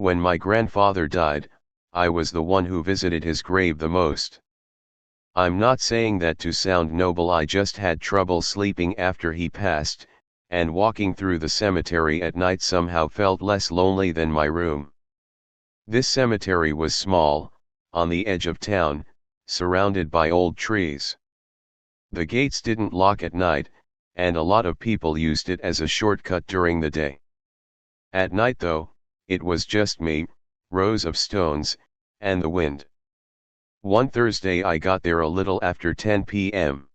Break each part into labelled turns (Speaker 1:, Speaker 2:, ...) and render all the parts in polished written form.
Speaker 1: When my grandfather died, I was the one who visited his grave the most. I'm not saying that to sound noble, I just had trouble sleeping after he passed, and walking through the cemetery at night somehow felt less lonely than my room. This cemetery was small, on the edge of town, surrounded by old trees. The gates didn't lock at night, and a lot of people used it as a shortcut during the day. At night though, it was just me, rows of stones, and the wind. One Thursday I got there a little after 10 p.m.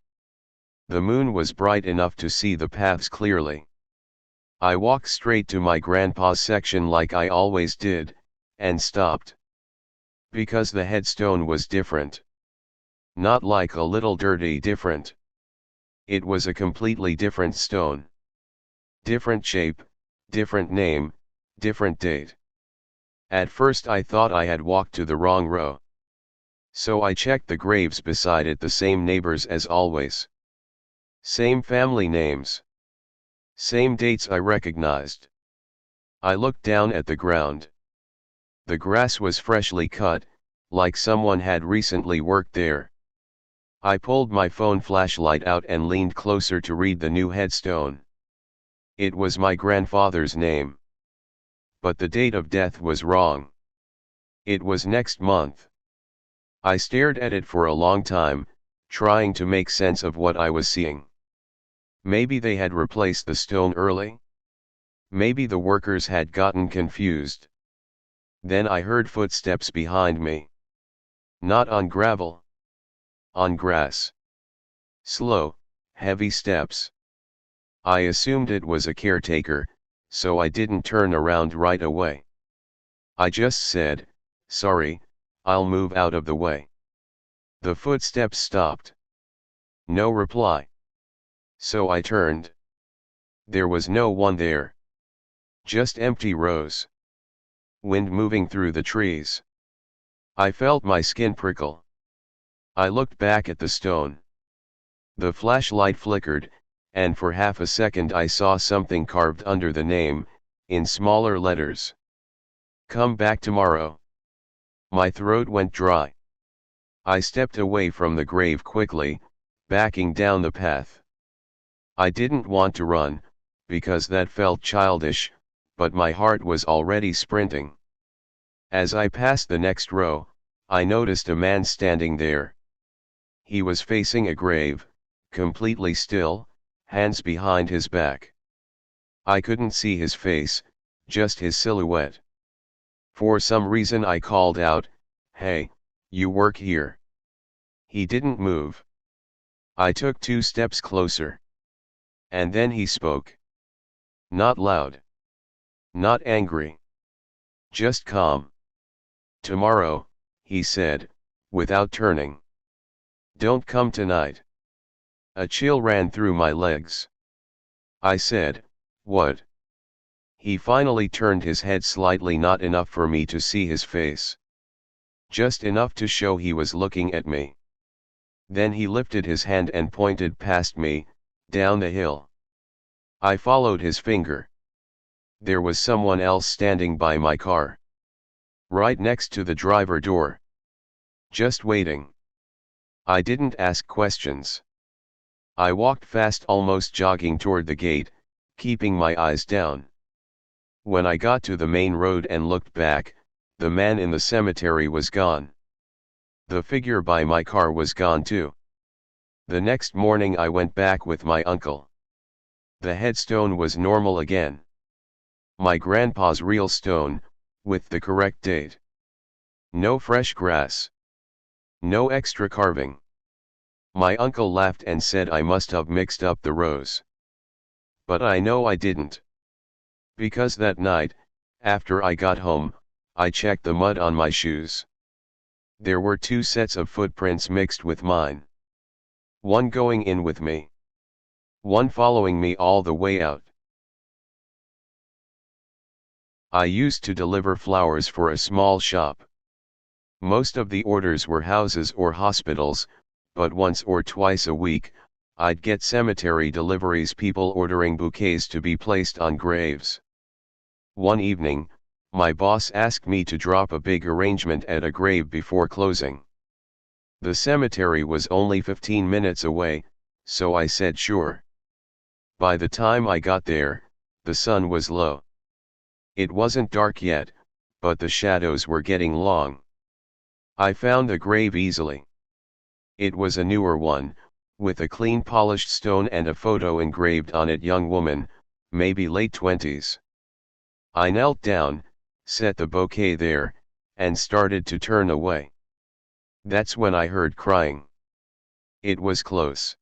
Speaker 1: The moon was bright enough to see the paths clearly. I walked straight to my grandpa's section like I always did, and stopped. Because the headstone was different. Not like a little dirty different. It was a completely different stone. Different shape, different name, different date. At first I thought I had walked to the wrong row. So I checked the graves beside it, the same neighbors as always. Same family names. Same dates I recognized. I looked down at the ground. The grass was freshly cut, like someone had recently worked there. I pulled my phone flashlight out and leaned closer to read the new headstone. It was my grandfather's name. But the date of death was wrong. It was next month. I stared at it for a long time, trying to make sense of what I was seeing. Maybe they had replaced the stone early? Maybe the workers had gotten confused. Then I heard footsteps behind me. Not on gravel. On grass. Slow, heavy steps. I assumed it was a caretaker, so I didn't turn around right away. I just said, "Sorry, I'll move out of the way." The footsteps stopped. No reply. So I turned. There was no one there. Just empty rows. Wind moving through the trees. I felt my skin prickle. I looked back at the stone. The flashlight flickered, and for half a second I saw something carved under the name, in smaller letters. "Come back tomorrow." My throat went dry. I stepped away from the grave quickly, backing down the path. I didn't want to run, because that felt childish, but my heart was already sprinting. As I passed the next row, I noticed a man standing there. He was facing a grave, completely still, hands behind his back. I couldn't see his face, just his silhouette. For some reason I called out, "Hey, you work here?" He didn't move. I took 2 steps closer. And then he spoke. Not loud. Not angry. Just calm. "Tomorrow," he said, without turning. "Don't come tonight." A chill ran through my legs. I said, "What?" He finally turned his head slightly, not enough for me to see his face. Just enough to show he was looking at me. Then he lifted his hand and pointed past me, down the hill. I followed his finger. There was someone else standing by my car. Right next to the driver door. Just waiting. I didn't ask questions. I walked fast, almost jogging toward the gate, keeping my eyes down. When I got to the main road and looked back, the man in the cemetery was gone. The figure by my car was gone too. The next morning I went back with my uncle. The headstone was normal again. My grandpa's real stone, with the correct date. No fresh grass. No extra carving. My uncle laughed and said I must have mixed up the rows. But I know I didn't. Because that night, after I got home, I checked the mud on my shoes. There were 2 sets of footprints mixed with mine. One going in with me. One following me all the way out. I used to deliver flowers for a small shop. Most of the orders were houses or hospitals, but once or twice a week, I'd get cemetery deliveries, people ordering bouquets to be placed on graves. One evening, My boss asked me to drop a big arrangement at a grave before closing. The cemetery was only 15 minutes away, so I said sure. By the time I got there, the sun was low. It wasn't dark yet, but the shadows were getting long. I found the grave easily. It was a newer one, with a clean polished stone and a photo engraved on it: young woman, maybe late 20s. I knelt down, set the bouquet there, and started to turn away. That's when I heard crying. It was close.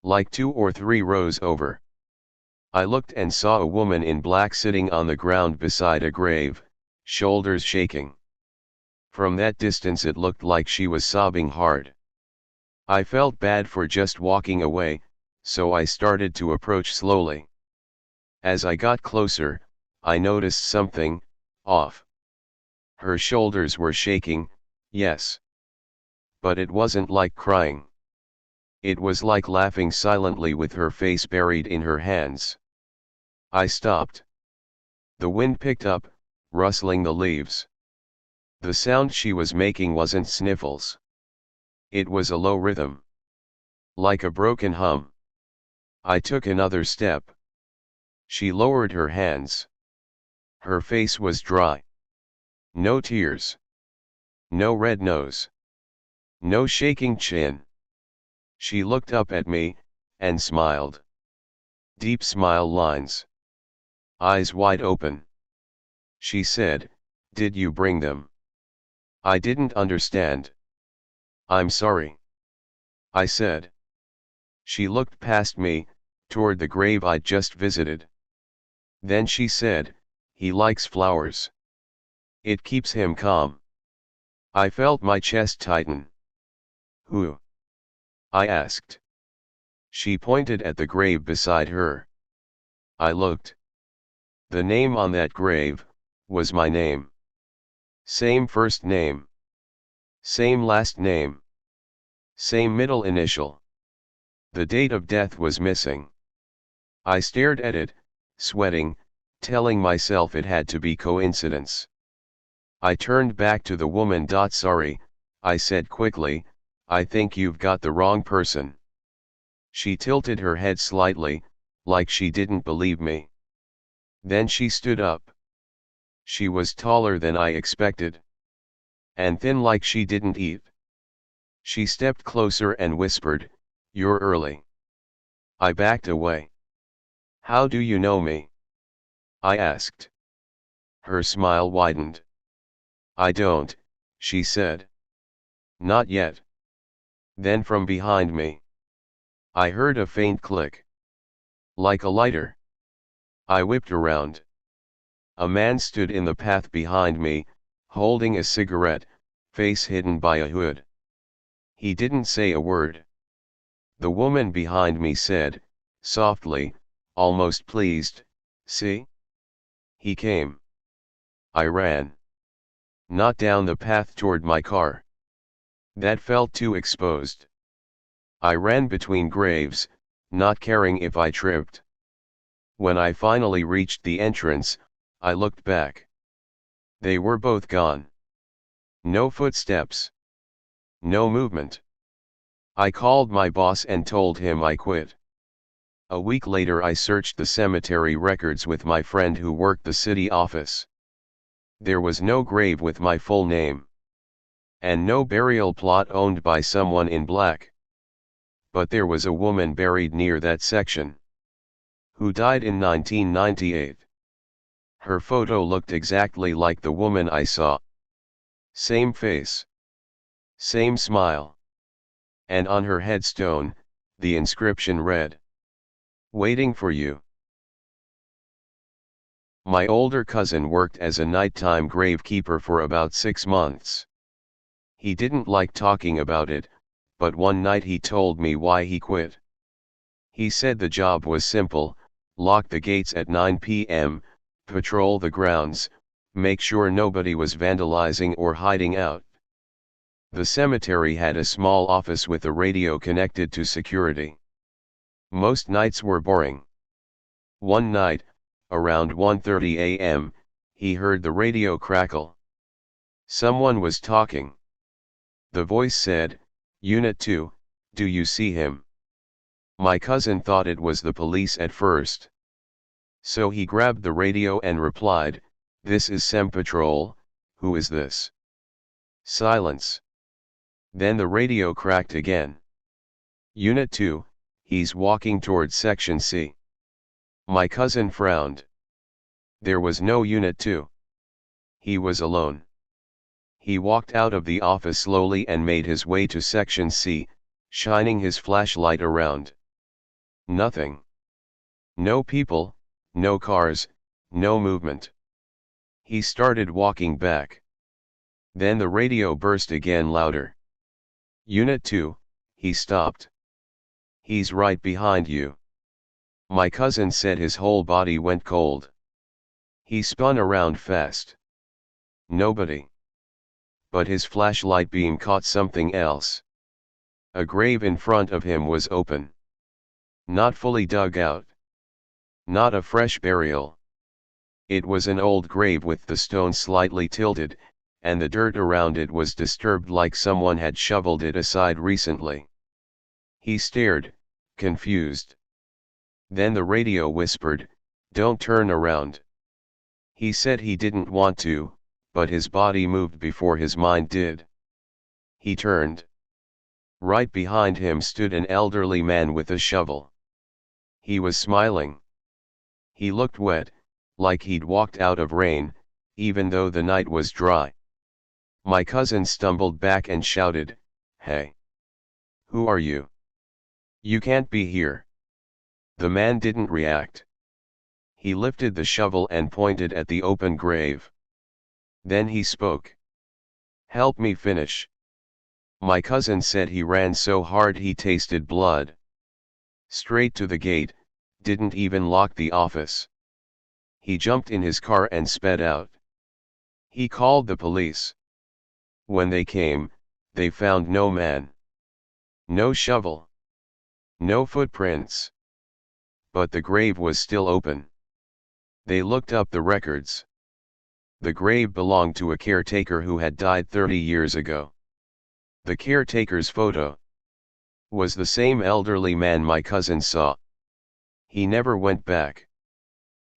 Speaker 1: Like 2 or 3 rows over. I looked and saw a woman in black sitting on the ground beside a grave, shoulders shaking. From that distance it looked like she was sobbing hard. I felt bad for just walking away, so I started to approach slowly. As I got closer, I noticed something off. Her shoulders were shaking, yes. But it wasn't like crying. It was like laughing silently with her face buried in her hands. I stopped. The wind picked up, rustling the leaves. The sound she was making wasn't sniffles. It was a low rhythm. Like a broken hum. I took another step. She lowered her hands. Her face was dry. No tears. No red nose. No shaking chin. She looked up at me, and smiled. Deep smile lines. Eyes wide open. She said, "Did you bring them?" I didn't understand. "I'm sorry," I said. She looked past me, toward the grave I'd just visited. Then she said, "He likes flowers. It keeps him calm." I felt my chest tighten. "Who?" I asked. She pointed at the grave beside her. I looked. The name on that grave was my name. Same first name. Same last name. Same middle initial. The date of death was missing. I stared at it, sweating, telling myself it had to be coincidence. I turned back to the woman. "Sorry," I said quickly, "I think you've got the wrong person." She tilted her head slightly, like she didn't believe me. Then she stood up. She was taller than I expected. And thin like she didn't eat. She stepped closer and whispered, "You're early." I backed away. "How do you know me?" I asked. Her smile widened. "I don't," she said. "Not yet." Then from behind me, I heard a faint click. Like a lighter. I whipped around. A man stood in the path behind me, holding a cigarette, face hidden by a hood. He didn't say a word. The woman behind me said, softly, almost pleased, "See? He came." I ran. Not down the path toward my car. That felt too exposed. I ran between graves, not caring if I tripped. When I finally reached the entrance, I looked back. They were both gone. No footsteps. No movement. I called my boss and told him I quit. A week later I searched the cemetery records with my friend who worked the city office. There was no grave with my full name. And no burial plot owned by someone in black. But there was a woman buried near that section. Who died in 1998. Her photo looked exactly like the woman I saw. Same face. Same smile. And on her headstone, the inscription read, "Waiting for you." My older cousin worked as a nighttime gravekeeper for about 6 months. He didn't like talking about it, but one night he told me why he quit. He said the job was simple: lock the gates at 9 p.m., patrol the grounds, make sure nobody was vandalizing or hiding out. The cemetery had a small office with a radio connected to security. Most nights were boring. One night, around 1:30 a.m., he heard the radio crackle. Someone was talking. The voice said, "Unit 2, do you see him?" My cousin thought it was the police at first. So he grabbed the radio and replied, "This is SEM Patrol, who is this?" Silence. Then the radio cracked again. "Unit 2, he's walking towards Section C." My cousin frowned. There was no Unit 2. He was alone. He walked out of the office slowly and made his way to Section C, shining his flashlight around. Nothing. No people, no cars, no movement. He started walking back. Then the radio burst again louder. "Unit 2, he stopped. He's right behind you." My cousin said his whole body went cold. He spun around fast. Nobody. But his flashlight beam caught something else. A grave in front of him was open. Not fully dug out. Not a fresh burial. It was an old grave with the stone slightly tilted, and the dirt around it was disturbed like someone had shoveled it aside recently. He stared, confused. Then the radio whispered, "Don't turn around." He said he didn't want to, but his body moved before his mind did. He turned. Right behind him stood an elderly man with a shovel. He was smiling. He looked wet, like he'd walked out of rain, even though the night was dry. My cousin stumbled back and shouted, "Hey! Who are you? You can't be here." The man didn't react. He lifted the shovel and pointed at the open grave. Then he spoke. "Help me finish." My cousin said he ran so hard he tasted blood. Straight to the gate, didn't even lock the office. He jumped in his car and sped out. He called the police. When they came, they found no man. No shovel. No footprints. But the grave was still open. They looked up the records. The grave belonged to a caretaker who had died 30 years ago. The caretaker's photo was the same elderly man my cousin saw. He never went back.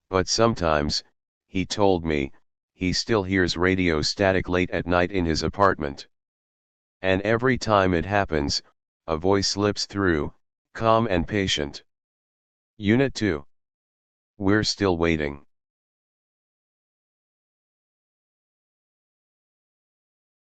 Speaker 1: But sometimes, he told me, he still hears radio static late at night in his apartment. And every time it happens, a voice slips through, calm and patient. "Unit 2. We're still waiting."